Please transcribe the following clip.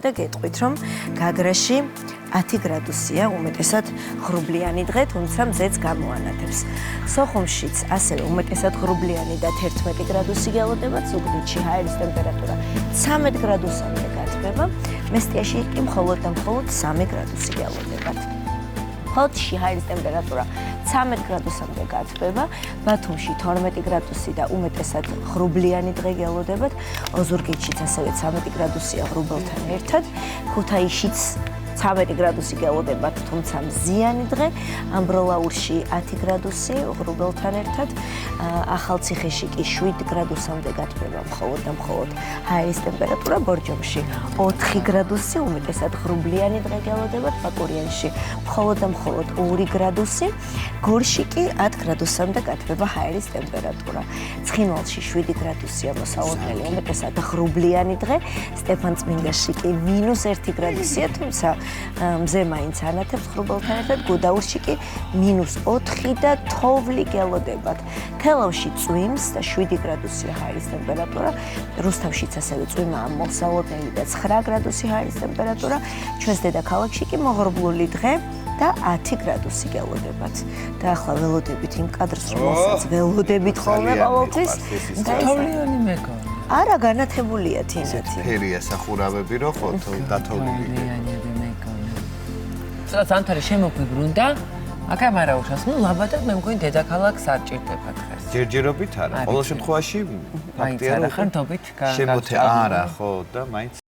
და გეტყვით, რომ გაგრაში 10 გრადუსია, უმეტესად ღრუბლიანი დღე, თუმცა მზეც გამოანათებს. სოხუმშიც ასევე უმეტესად ღრუბლიანი და 11 გრადუსი გელოდებათ, ზუგდიდში ჰაერის ტემპერატურა 13 გრადუსამდე გათბება, მესტიაში კი მხოლოდ და მხოლოდ 3 გრადუსი გელოდებათ. ხოთში ჰაერის ტემპერატურა 13 გრადუსამდე გათბება, ბათუმში 12 გრადუსი და უმეტესად ღრუბლიანი დღე გელოდებათ, ოზურგეთშიც ასევე 13 გრადუსია ღრუბელთან ერთად, ქუთაისშიც 13 გრადუსი გელოდებათ, თუმცა მზიანი დღე, ამბროლაურში 10 გრადუსი ღრუბელთან ერთად, ახალციხეში კი 7 გრადუსამდე გათბება მხოლოდ და მხოლოდ ჰაერის ტემპერატურა, ბორჯომში 4 გრადუსი, უმეტესად ღრუბლიანი დღე გელოდებათ, პაკურიანში მხოლოდ და მხოლოდ 2 გრადუსი, გორში კი 10 გრადუსამდე გათბება ჰაერის ტემპერატურა. ცხინვალში 7 გრადუსია მოსალოდნელი, უმეტესად ღრუბლიანი დღე, სტეფანწმინდაში კი -1 გრადუსია, თუმცა მზე მაინც ანათებს ღრუბელთან ერთად, გუდაურში კი -4 და თოვლი გელოდებათ. თელავში წვიმს და 7 გრადუსია ჰაერის ტემპერატურა, რუსთავშიც ასევე წვიმაა მოსალოდნელი და 9 გრადუსი ჰაერის ტემპერატურა, ჩვენს დედაქალაქში კი მოღრუბლული დღე და 10 გრადუსი გელოდებათ. და ახლა ველოდებით იმ კადრს, რომელსაც ველოდებით ხოლმე ყოველთვის. თოვლიანი მეგონა. არა, განათებულია თინათი. ფერია სახურავები რო ხო დათოვლილი. ზანთარი შემოგვიბრუნდა, აქ არა უშავს, ნუ ლაბადად მე მგონი დედაქალაქს არ ჭირდება დღეს. ჯერჯერობით არა. ყოველ შემთხვევაში ფაქტია რომ ხან თობით შემოთე არა ხო და მაინც